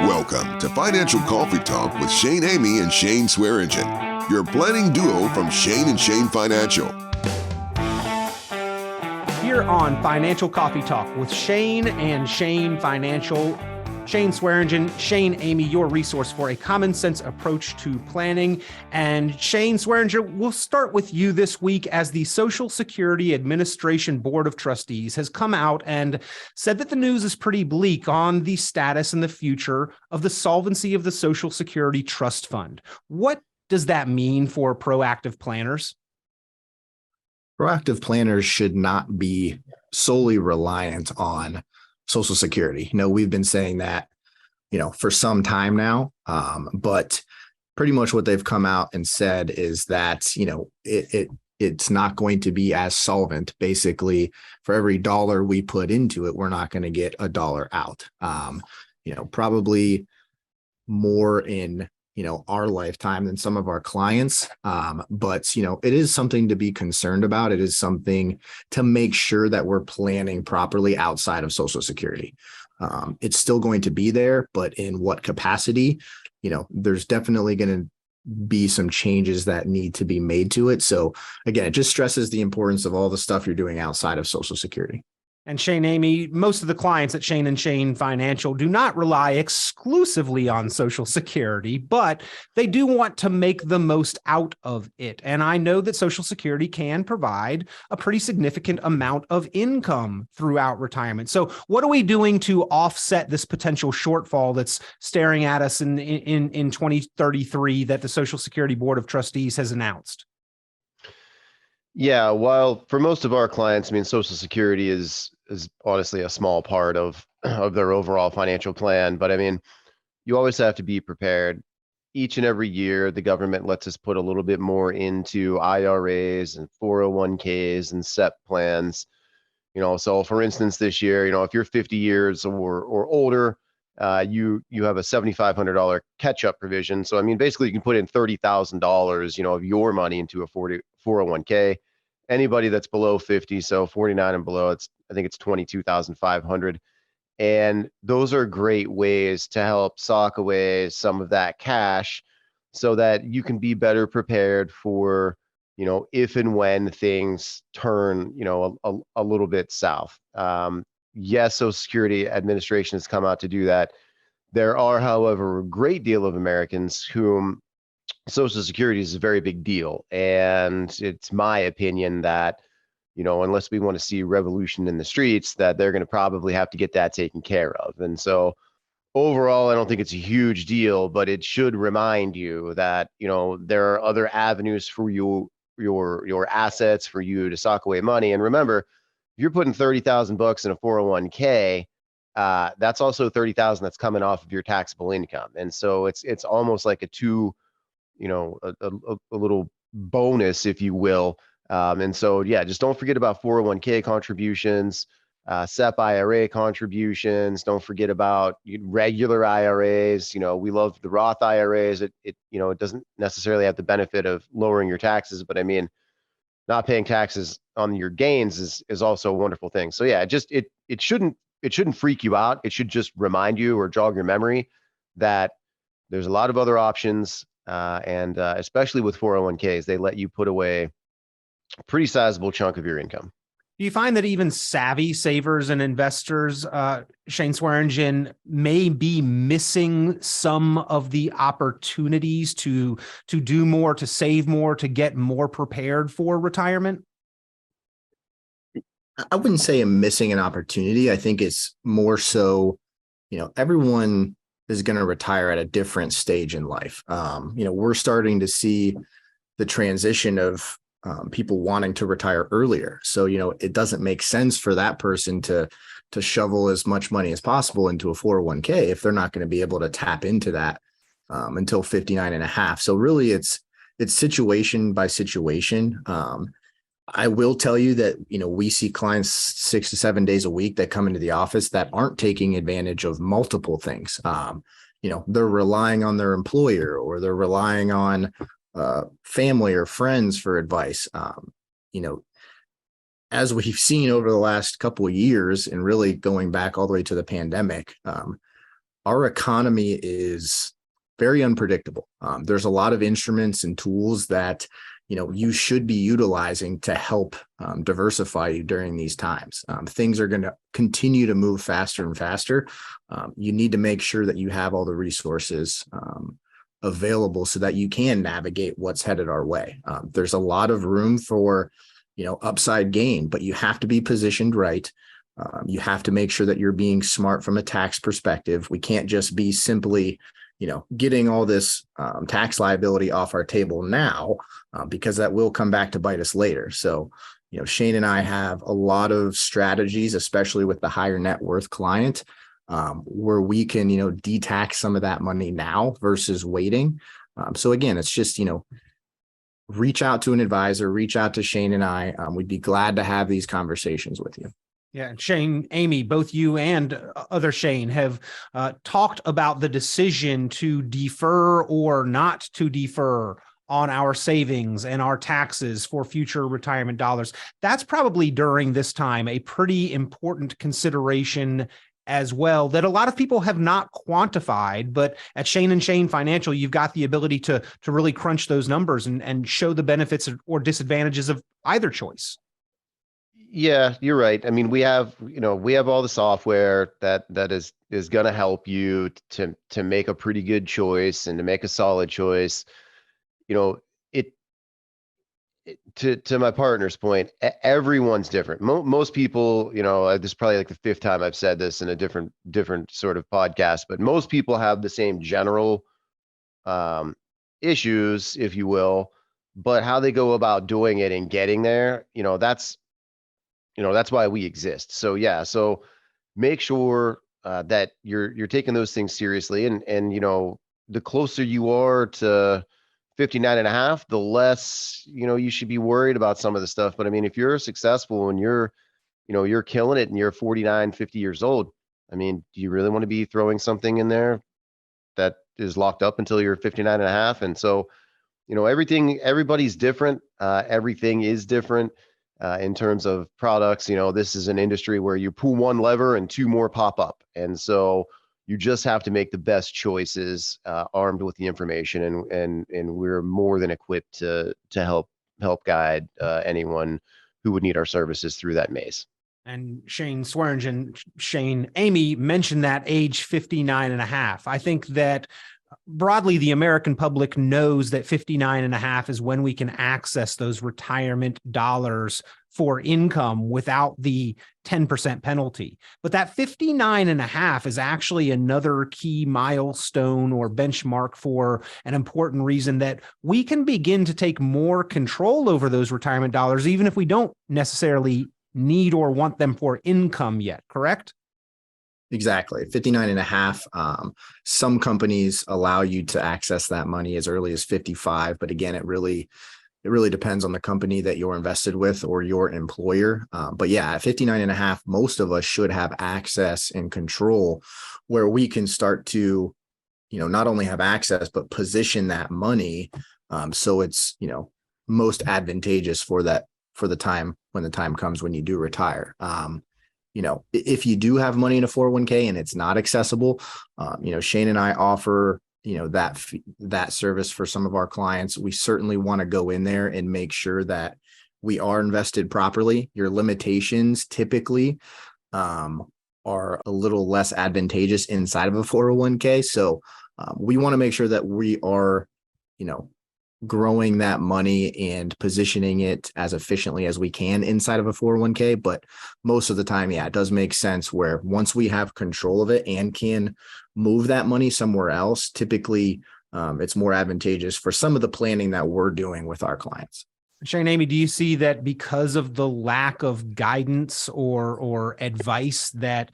Welcome to Financial Coffee Talk with Shane Amy and Shane Swearingen, your planning duo from Shane and Shane Financial. Here on Financial Coffee Talk with Shane and Shane Financial, Shane Swearingen, Shane Amy, your resource for a common sense approach to planning. And Shane Swearingen, we'll start with you this week as the Social Security Administration Board of Trustees has come out and said that the news is pretty bleak on the status and the future of the solvency of the Social Security Trust Fund. What does that mean for proactive planners? Proactive planners should not be solely reliant on Social Security. We've been saying that, for some time now, but pretty much what they've come out and said is that, it's not going to be as solvent. Basically, for every dollar we put into it, we're not going to get a dollar out. Probably more in our lifetime than some of our clients. But it is something to be concerned about. It is something to make sure that we're planning properly outside of Social Security. It's still going to be there, but in what capacity? There's definitely going to be some changes that need to be made to it. So again, it just stresses the importance of all the stuff you're doing outside of Social Security. And Shane, Amy, most of the clients at Shane and Shane Financial do not rely exclusively on Social Security, but they do want to make the most out of it. And I know that Social Security can provide a pretty significant amount of income throughout retirement. So what are we doing to offset this potential shortfall that's staring at us in 2033 that the Social Security Board of Trustees has announced? Yeah, while for most of our clients, Social Security is honestly a small part of their overall financial plan. But you always have to be prepared. Each and every year, the government lets us put a little bit more into IRAs and 401ks and SEP plans. So for instance, this year, if you're 50 years or older, you have a $7,500 catch-up provision. So basically, you can put in $30,000, of your money into a 401k. Anybody that's below 50, so 49 and below, I think it's 22,500. And those are great ways to help sock away some of that cash so that you can be better prepared for, if and when things turn, a little bit south. Yes, Social Security Administration has come out to do that. There are, however, a great deal of Americans whom Social Security is a very big deal. And it's my opinion that, unless we want to see revolution in the streets, that they're going to probably have to get that taken care of. And so overall, I don't think it's a huge deal, but it should remind you that, there are other avenues for your assets for you to sock away money. And remember, if you're putting $30,000 in a 401k, that's also $30,000 that's coming off of your taxable income. And so it's almost like a little bonus, if you will. And so, just don't forget about 401k contributions, SEP IRA contributions. Don't forget about regular IRAs. We love the Roth IRAs. It doesn't necessarily have the benefit of lowering your taxes, but not paying taxes on your gains is also a wonderful thing. So it shouldn't freak you out. It should just remind you or jog your memory that there's a lot of other options. And especially with 401ks, they let you put away a pretty sizable chunk of your income. Do you find that even savvy savers and investors, Shane Swearingen, may be missing some of the opportunities to do more, to save more, to get more prepared for retirement? I wouldn't say I'm missing an opportunity. I think it's more so, everyone is going to retire at a different stage in life. We're starting to see the transition of people wanting to retire earlier. So, it doesn't make sense for that person to shovel as much money as possible into a 401k if they're not going to be able to tap into that until 59 and a half. So really it's situation by situation. I will tell you that, we see clients 6 to 7 days a week that come into the office that aren't taking advantage of multiple things. They're relying on their employer, or they're relying on family or friends for advice. As we've seen over the last couple of years, and really going back all the way to the pandemic, our economy is very unpredictable. There's a lot of instruments and tools that you should be utilizing to help diversify you during these times. Things are going to continue to move faster and faster. You need to make sure that you have all the resources available so that you can navigate what's headed our way. There's a lot of room for upside gain, but you have to be positioned right. You have to make sure that you're being smart from a tax perspective. We can't just be simply getting all this tax liability off our table now, because that will come back to bite us later. So, Shane and I have a lot of strategies, especially with the higher net worth client, where we can, de-tax some of that money now versus waiting. So again, it's just, reach out to an advisor, reach out to Shane and I. We'd be glad to have these conversations with you. Yeah, Shane, Amy, both you and other Shane have talked about the decision to defer or not to defer on our savings and our taxes for future retirement dollars. That's probably during this time a pretty important consideration as well that a lot of people have not quantified, but at Shane and Shane Financial, you've got the ability to really crunch those numbers and show the benefits or disadvantages of either choice. Yeah, you're right. I mean, we have all the software that is going to help you to make a pretty good choice and to make a solid choice. To my partner's point, everyone's different. Most people, this is probably like the fifth time I've said this in a different sort of podcast, but most people have the same general issues, if you will, but how they go about doing it and getting there, that's why we exist. So yeah, so make sure that you're taking those things seriously, and the closer you are to 59 and a half, the less you should be worried about some of the stuff. But I mean, if you're successful and you're killing it and you're 49, 50 years old, I mean, do you really want to be throwing something in there that is locked up until you're 59 and a half? And so everybody's different. Everything is different. In terms of products, this is an industry where you pull one lever and two more pop up. And so you just have to make the best choices, armed with the information. And we're more than equipped to help guide anyone who would need our services through that maze. And Shane Swearingen, Shane, Amy mentioned that age 59 and a half. I think that broadly, the American public knows that 59 and a half is when we can access those retirement dollars for income without the 10% penalty. But that 59 and a half is actually another key milestone or benchmark for an important reason that we can begin to take more control over those retirement dollars, even if we don't necessarily need or want them for income yet, correct? Exactly. 59 and a half. Some companies allow you to access that money as early as 55. But again, it really depends on the company that you're invested with or your employer. But yeah, at 59 and a half, most of us should have access and control where we can start to, not only have access, but position that money. So it's, most advantageous for the time when the time comes when you do retire. If you do have money in a 401k and it's not accessible, Shane and I offer, that service for some of our clients. We certainly want to go in there and make sure that we are invested properly. Your limitations typically are a little less advantageous inside of a 401k. So we want to make sure that we are, growing that money and positioning it as efficiently as we can inside of a 401k. But most of the time, yeah, it does make sense where once we have control of it and can move that money somewhere else, typically it's more advantageous for some of the planning that we're doing with our clients. Shane, Amy, do you see that because of the lack of guidance or advice that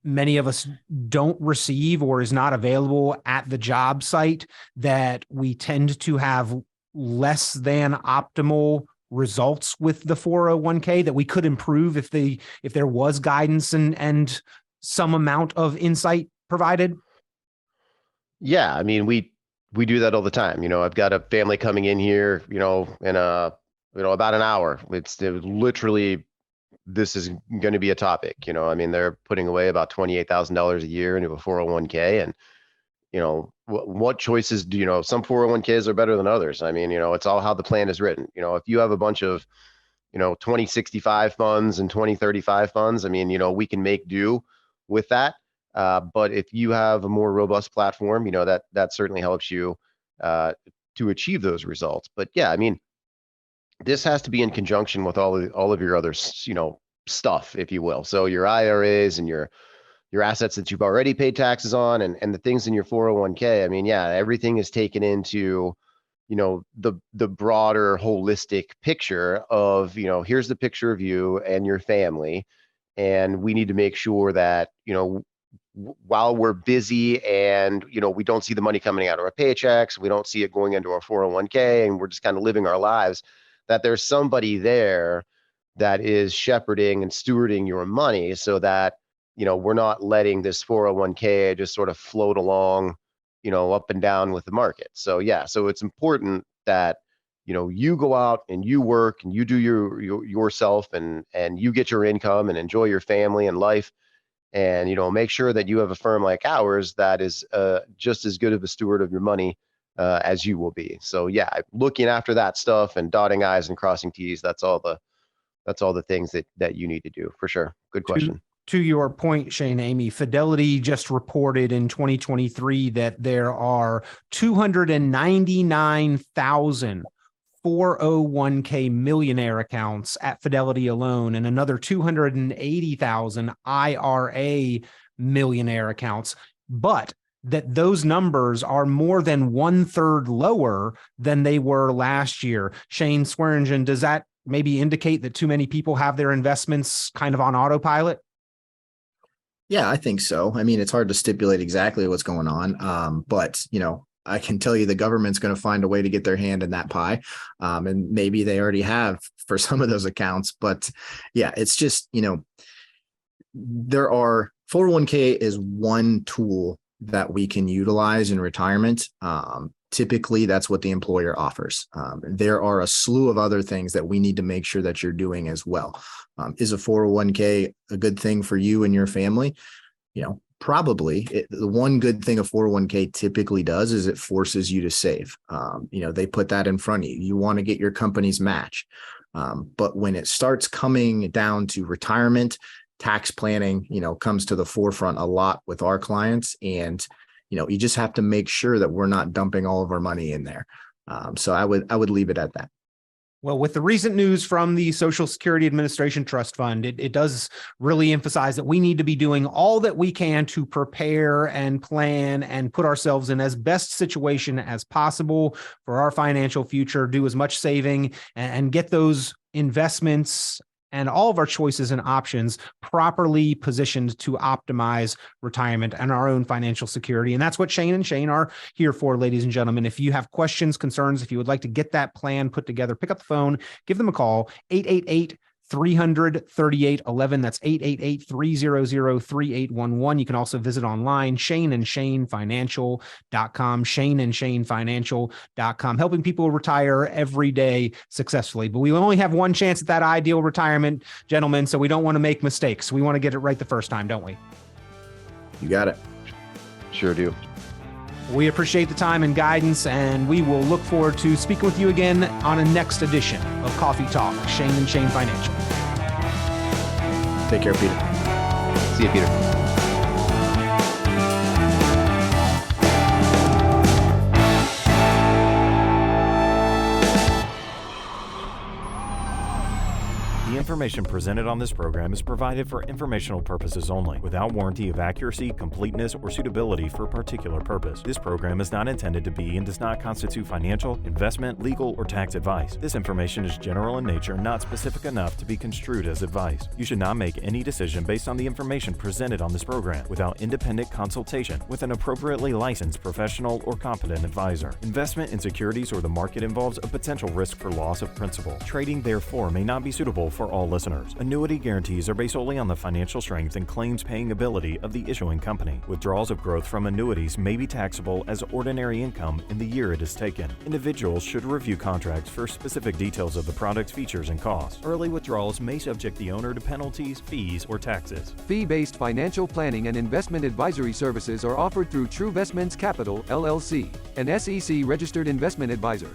many of us don't receive or is not available at the job site, that we tend to have less than optimal results with the 401k, that we could improve if there was guidance and some amount of insight provided? Yeah, I mean, we do that all the time. I've got a family coming in here, in about an hour. It's literally this is going to be a topic. I mean, they're putting away about $28,000 a year into a 401k, and what choices do some 401ks are better than others. I mean, it's all how the plan is written. If you have a bunch of 2065 funds and 2035 funds, I mean, we can make do with that. But if you have a more robust platform, that certainly helps you to achieve those results. But yeah, I mean, this has to be in conjunction with all of your other, stuff, if you will. So your IRAs and your assets that you've already paid taxes on, and the things in your 401k. I mean, yeah, everything is taken into, the broader holistic picture of, here's the picture of you and your family. And we need to make sure that, while we're busy and, we don't see the money coming out of our paychecks, we don't see it going into our 401k, and we're just kind of living our lives, that there's somebody there that is shepherding and stewarding your money, so that, we're not letting this 401k just sort of float along, up and down with the market. So yeah, so it's important that, you go out and you work and you do yourself, and you get your income and enjoy your family and life. And, make sure that you have a firm like ours that is just as good of a steward of your money as you will be. So yeah, looking after that stuff and dotting I's and crossing T's, that's all the things that you need to do, for sure. Good question. To your point, Shane, Amy, Fidelity just reported in 2023 that there are 299,000 401k millionaire accounts at Fidelity alone, and another 280,000 IRA millionaire accounts. But that those numbers are more than 1/3 lower than they were last year. Shane Swearingen, does that maybe indicate that too many people have their investments kind of on autopilot? Yeah, I think so. I mean, it's hard to stipulate exactly what's going on, but I can tell you the government's going to find a way to get their hand in that pie, and maybe they already have for some of those accounts. But yeah, it's just there are 401k is one tool that we can utilize in retirement. Typically, that's what the employer offers. There are a slew of other things that we need to make sure that you're doing as well. Is a 401k a good thing for you and your family? Probably. The one good thing a 401k typically does is it forces you to save. They put that in front of you. You want to get your company's match. But when it starts coming down to retirement, tax planning, comes to the forefront a lot with our clients. And you just have to make sure that we're not dumping all of our money in there. So I would leave it at that. Well, with the recent news from the Social Security Administration Trust Fund, it does really emphasize that we need to be doing all that we can to prepare and plan and put ourselves in as best situation as possible for our financial future, do as much saving and get those investments and all of our choices and options properly positioned to optimize retirement and our own financial security. And that's what Shane and Shane are here for, ladies and gentlemen. If you have questions, concerns, if you would like to get that plan put together, pick up the phone, give them a call, 888-300-3811. That's 888-300-3811. You can also visit online, ShaneandShaneFinancial.com, ShaneandShaneFinancial.com, helping people retire every day successfully. But we only have one chance at that ideal retirement, gentlemen, so we don't want to make mistakes. We want to get it right the first time, don't we? You got it. Sure do. We appreciate the time and guidance, and we will look forward to speaking with you again on a next edition of Coffee Talk, Shane and Shane Financial. Take care, Peter. See you, Peter. The information presented on this program is provided for informational purposes only, without warranty of accuracy, completeness, or suitability for a particular purpose. This program is not intended to be and does not constitute financial, investment, legal, or tax advice. This information is general in nature and not specific enough to be construed as advice. You should not make any decision based on the information presented on this program without independent consultation with an appropriately licensed professional or competent advisor. Investment in securities or the market involves a potential risk for loss of principal. Trading, therefore, may not be suitable for all all listeners. Annuity guarantees are based solely on the financial strength and claims paying ability of the issuing company. Withdrawals of growth from annuities may be taxable as ordinary income in the year it is taken. Individuals should review contracts for specific details of the product's features and costs. Early withdrawals may subject the owner to penalties, fees, or taxes. Fee-based financial planning and investment advisory services are offered through Truvestments Capital, LLC, an SEC-registered investment advisor.